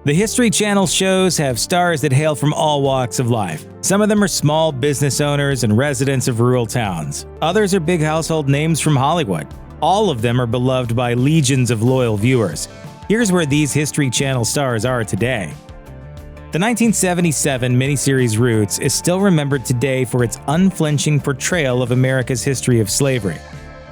The History Channel shows have stars that hail from all walks of life. Some of them are small business owners and residents of rural towns. Others are big household names from Hollywood. All of them are beloved by legions of loyal viewers. Here's where these History Channel stars are today. The 1977 miniseries Roots is still remembered today for its unflinching portrayal of America's history of slavery.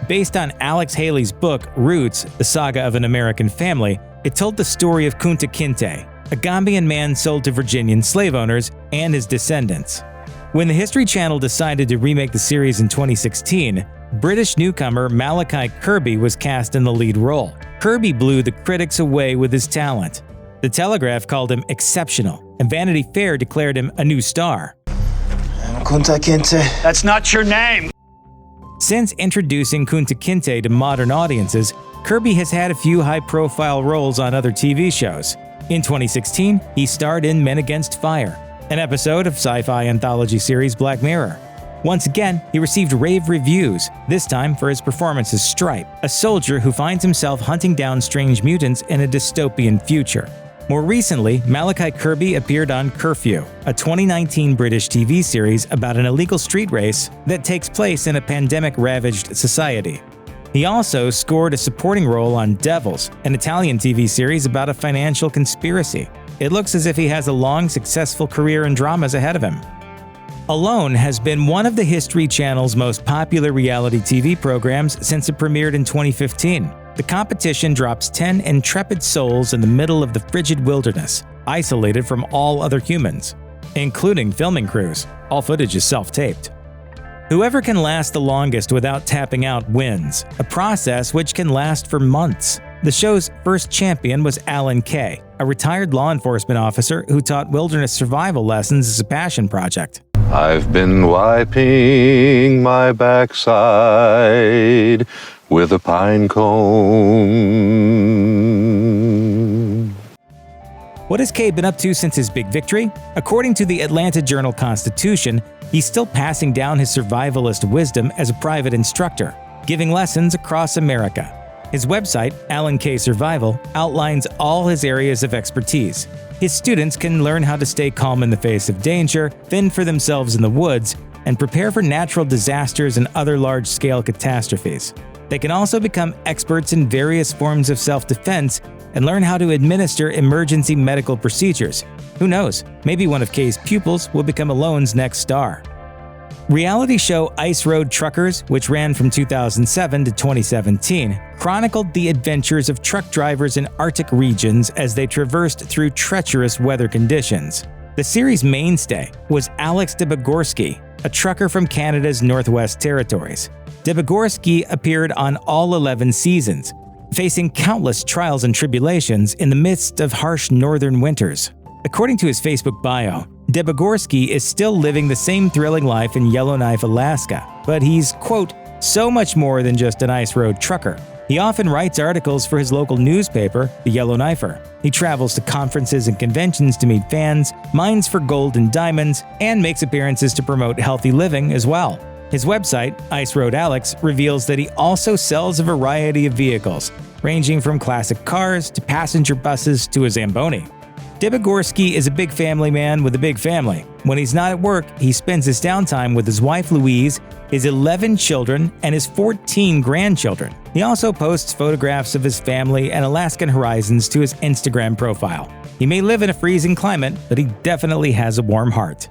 Based on Alex Haley's book Roots, The Saga of an American Family, it told the story of Kunta Kinte, a Gambian man sold to Virginian slave owners and his descendants. When the History Channel decided to remake the series in 2016, British newcomer Malachi Kirby was cast in the lead role. Kirby blew the critics away with his talent. The Telegraph called him exceptional, and Vanity Fair declared him a new star. Kunta Kinte. That's not your name! Since introducing Kunta Kinte to modern audiences, Kirby has had a few high-profile roles on other TV shows. In 2016, he starred in Men Against Fire, an episode of sci-fi anthology series Black Mirror. Once again, he received rave reviews, this time for his performance as Stripe, a soldier who finds himself hunting down strange mutants in a dystopian future. More recently, Malachi Kirby appeared on Curfew, a 2019 British TV series about an illegal street race that takes place in a pandemic-ravaged society. He also scored a supporting role on Devils, an Italian TV series about a financial conspiracy. It looks as if he has a long, successful career in dramas ahead of him. Alone has been one of the History Channel's most popular reality TV programs since it premiered in 2015. The competition drops 10 intrepid souls in the middle of the frigid wilderness, isolated from all other humans, including filming crews. All footage is self-taped. Whoever can last the longest without tapping out wins, a process which can last for months. The show's first champion was Alan Kay, a retired law enforcement officer who taught wilderness survival lessons as a passion project. I've been wiping my backside with a pine cone. What has Kay been up to since his big victory? According to the Atlanta Journal-Constitution, he's still passing down his survivalist wisdom as a private instructor, giving lessons across America. His website, Alan K. Survival, outlines all his areas of expertise. His students can learn how to stay calm in the face of danger, fend for themselves in the woods, and prepare for natural disasters and other large-scale catastrophes. They can also become experts in various forms of self-defense and learn how to administer emergency medical procedures. Who knows, maybe one of Kay's pupils will become Alone's next star. Reality show Ice Road Truckers, which ran from 2007 to 2017, chronicled the adventures of truck drivers in Arctic regions as they traversed through treacherous weather conditions. The series' mainstay was Alex Debogorski, a trucker from Canada's Northwest Territories. Debogorski appeared on all 11 seasons, facing countless trials and tribulations in the midst of harsh northern winters. According to his Facebook bio, Debogorski is still living the same thrilling life in Yellowknife, Alaska, but he's, quote, so much more than just an ice road trucker. He often writes articles for his local newspaper, the Yellowknifer. He travels to conferences and conventions to meet fans, mines for gold and diamonds, and makes appearances to promote healthy living as well. His website, Ice Road Alex, reveals that he also sells a variety of vehicles, ranging from classic cars to passenger buses to a Zamboni. Debogorski is a big family man with a big family. When he's not at work, he spends his downtime with his wife Louise, his 11 children, and his 14 grandchildren. He also posts photographs of his family and Alaskan horizons to his Instagram profile. He may live in a freezing climate, but he definitely has a warm heart.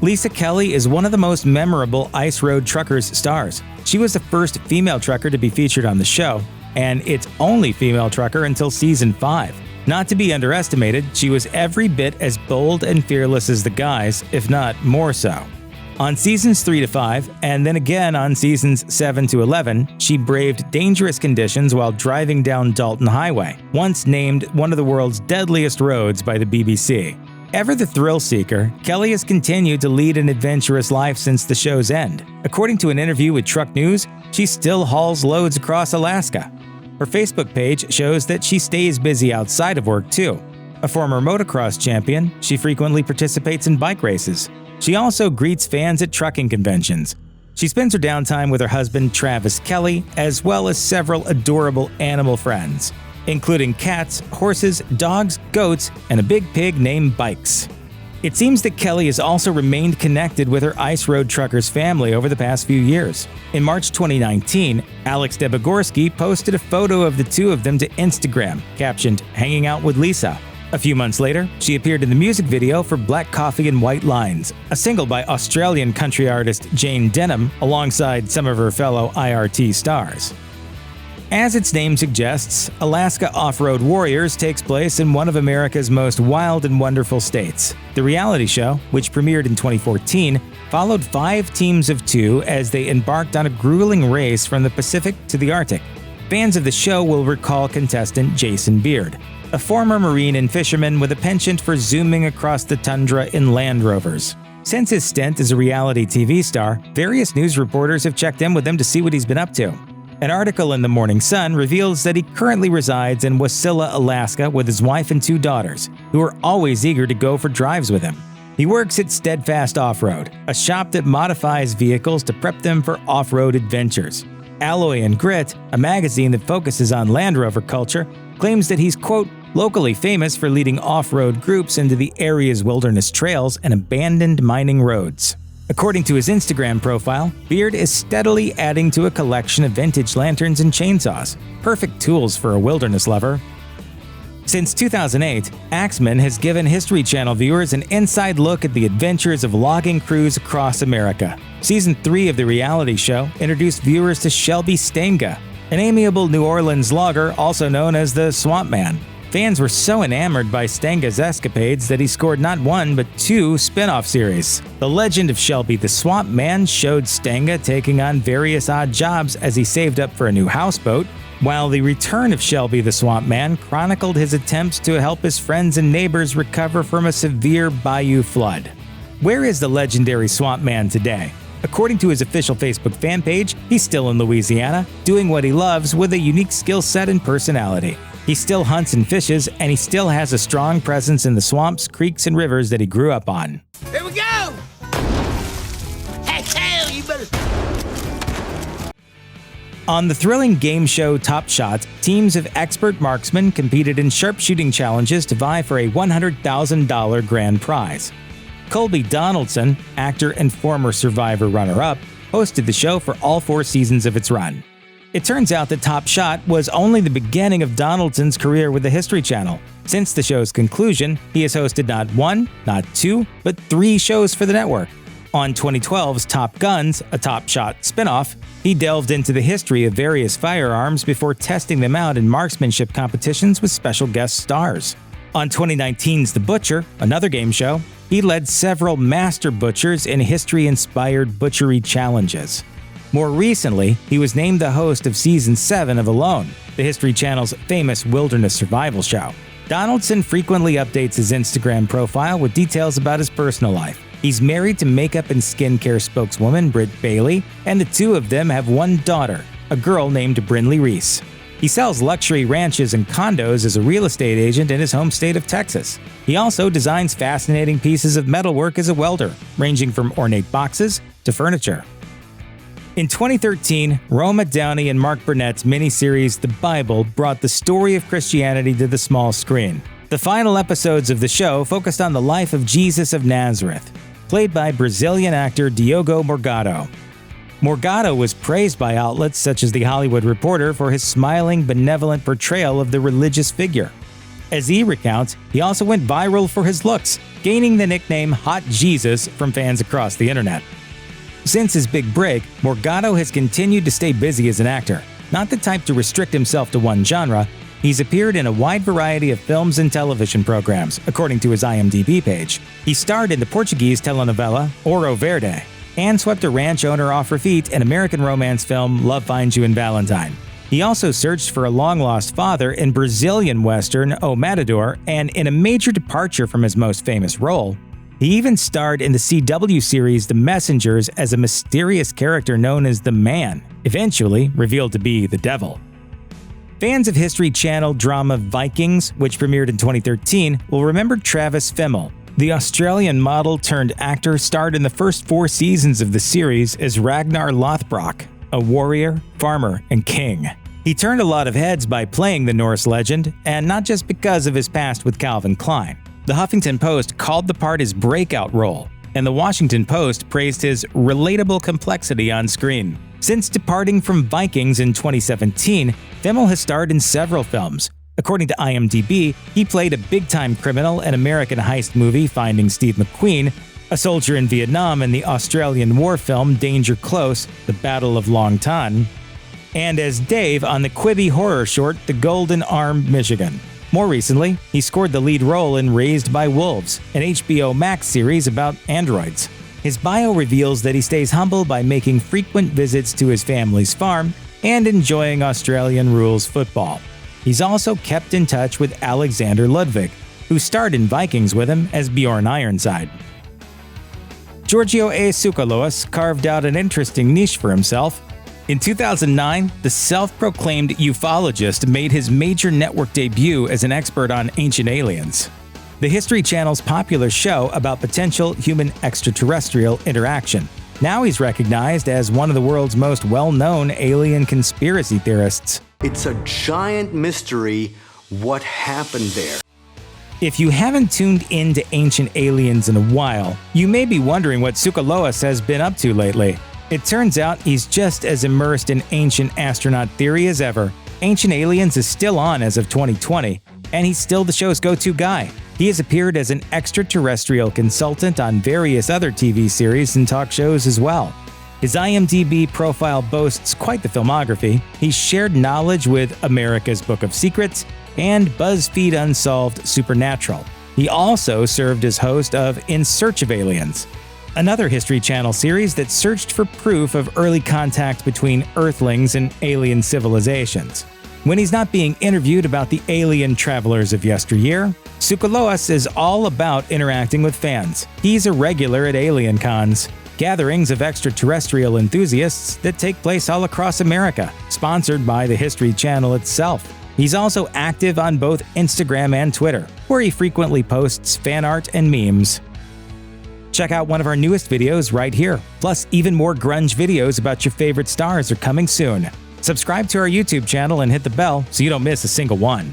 Lisa Kelly is one of the most memorable Ice Road Truckers stars. She was the first female trucker to be featured on the show, and its only female trucker until season 5. Not to be underestimated, she was every bit as bold and fearless as the guys, if not more so. On seasons 3 to 5, and then again on seasons 7 to 11, she braved dangerous conditions while driving down Dalton Highway, once named one of the world's deadliest roads by the BBC. Ever the thrill seeker, Kelly has continued to lead an adventurous life since the show's end. According to an interview with Truck News, she still hauls loads across Alaska. Her Facebook page shows that she stays busy outside of work too. A former motocross champion, she frequently participates in bike races. She also greets fans at trucking conventions. She spends her downtime with her husband Travis Kelly, as well as several adorable animal friends. including cats, horses, dogs, goats, and a big pig named Bikes. It seems that Kelly has also remained connected with her Ice Road Truckers family over the past few years. In March 2019, Alex Debogorski posted a photo of the two of them to Instagram, captioned, "Hanging out with Lisa." A few months later, she appeared in the music video for Black Coffee and White Lines, a single by Australian country artist Jane Denham alongside some of her fellow IRT stars. As its name suggests, Alaska Off-Road Warriors takes place in one of America's most wild and wonderful states. The reality show, which premiered in 2014, followed 5 teams of 2 as they embarked on a grueling race from the Pacific to the Arctic. Fans of the show will recall contestant Jason Beard, a former Marine and fisherman with a penchant for zooming across the tundra in Land Rovers. Since his stint as a reality TV star, various news reporters have checked in with him to see what he's been up to. An article in the Morning Sun reveals that he currently resides in Wasilla, Alaska with his wife and 2 daughters, who are always eager to go for drives with him. He works at Steadfast Off-Road, a shop that modifies vehicles to prep them for off-road adventures. Alloy and Grit, a magazine that focuses on Land Rover culture, claims that he's, quote, locally famous for leading off-road groups into the area's wilderness trails and abandoned mining roads. According to his Instagram profile, Beard is steadily adding to a collection of vintage lanterns and chainsaws, perfect tools for a wilderness lover. Since 2008, Axeman has given History Channel viewers an inside look at the adventures of logging crews across America. Season 3 of the reality show introduced viewers to Shelby Stenga, an amiable New Orleans logger also known as the Swamp Man. Fans were so enamored by Stenga's escapades that he scored not 1 but 2 spin-off series. The legend of Shelby the Swamp Man showed Stenga taking on various odd jobs as he saved up for a new houseboat, while the return of Shelby the Swamp Man chronicled his attempts to help his friends and neighbors recover from a severe bayou flood. Where is the legendary Swamp Man today? According to his official Facebook fan page, he's still in Louisiana, doing what he loves with a unique skill set and personality. He still hunts and fishes, and he still has a strong presence in the swamps, creeks, and rivers that he grew up on. Here we go! Hey, Tail, you better... On the thrilling game show Top Shot, teams of expert marksmen competed in sharpshooting challenges to vie for a $100,000 grand prize. Colby Donaldson, actor and former Survivor runner-up, hosted the show for all 4 seasons of its run. It turns out that Top Shot was only the beginning of Donaldson's career with the History Channel. Since the show's conclusion, he has hosted not 1, not 2, but 3 shows for the network. On 2012's Top Guns, a Top Shot spin-off, he delved into the history of various firearms before testing them out in marksmanship competitions with special guest stars. On 2019's The Butcher, another game show, he led several master butchers in history-inspired butchery challenges. More recently, he was named the host of Season 7 of Alone, the History Channel's famous wilderness survival show. Donaldson frequently updates his Instagram profile with details about his personal life. He's married to makeup and skincare spokeswoman Britt Bailey, and the 2 of them have 1 daughter, a girl named Brinley Reese. He sells luxury ranches and condos as a real estate agent in his home state of Texas. He also designs fascinating pieces of metalwork as a welder, ranging from ornate boxes to furniture. In 2013, Roma Downey and Mark Burnett's miniseries The Bible brought the story of Christianity to the small screen. The final episodes of the show focused on the life of Jesus of Nazareth, played by Brazilian actor Diogo Morgado. Morgado was praised by outlets such as The Hollywood Reporter for his smiling, benevolent portrayal of the religious figure. As he recounts, he also went viral for his looks, gaining the nickname Hot Jesus from fans across the internet. Since his big break, Morgado has continued to stay busy as an actor. Not the type to restrict himself to one genre, he's appeared in a wide variety of films and television programs, according to his IMDb page. He starred in the Portuguese telenovela Ouro Verde, and swept a ranch owner off her feet in American romance film Love Finds You in Valentine. He also searched for a long-lost father in Brazilian western O Matador, and in a major departure from his most famous role, he even starred in the CW series The Messengers as a mysterious character known as the Man, eventually revealed to be the Devil. Fans of History Channel drama Vikings, which premiered in 2013, will remember Travis Fimmel. The Australian model turned actor starred in the first 4 seasons of the series as Ragnar Lothbrok, a warrior, farmer, and king. He turned a lot of heads by playing the Norse legend, and not just because of his past with Calvin Klein. The Huffington Post called the part his breakout role, and the Washington Post praised his relatable complexity on screen. Since departing from Vikings in 2017, Fimmel has starred in several films. According to IMDb, he played a big-time criminal in American heist movie Finding Steve McQueen, a soldier in Vietnam in the Australian war film Danger Close, The Battle of Long Tan, and as Dave on the Quibi horror short The Golden Arm, Michigan. More recently, he scored the lead role in Raised by Wolves, an HBO Max series about androids. His bio reveals that he stays humble by making frequent visits to his family's farm and enjoying Australian rules football. He's also kept in touch with Alexander Ludwig, who starred in Vikings with him as Bjorn Ironside. Giorgio Tsoukalos carved out an interesting niche for himself. In 2009, the self-proclaimed ufologist made his major network debut as an expert on ancient aliens. The History Channel's popular show about potential human-extraterrestrial interaction. Now he's recognized as one of the world's most well-known alien conspiracy theorists. It's a giant mystery what happened there. If you haven't tuned into Ancient Aliens in a while, you may be wondering what Tsoukalos has been up to lately. It turns out he's just as immersed in ancient astronaut theory as ever. Ancient Aliens is still on as of 2020, and he's still the show's go-to guy. He has appeared as an extraterrestrial consultant on various other TV series and talk shows as well. His IMDb profile boasts quite the filmography. He's shared knowledge with America's Book of Secrets and BuzzFeed Unsolved Supernatural. He also served as host of In Search of Aliens, another History Channel series that searched for proof of early contact between Earthlings and alien civilizations. When he's not being interviewed about the alien travelers of yesteryear, Tsoukalos is all about interacting with fans. He's a regular at Alien Cons, gatherings of extraterrestrial enthusiasts that take place all across America, sponsored by the History Channel itself. He's also active on both Instagram and Twitter, where he frequently posts fan art and memes. Check out one of our newest videos right here. Plus, even more grunge videos about your favorite stars are coming soon. Subscribe to our YouTube channel and hit the bell so you don't miss a single one.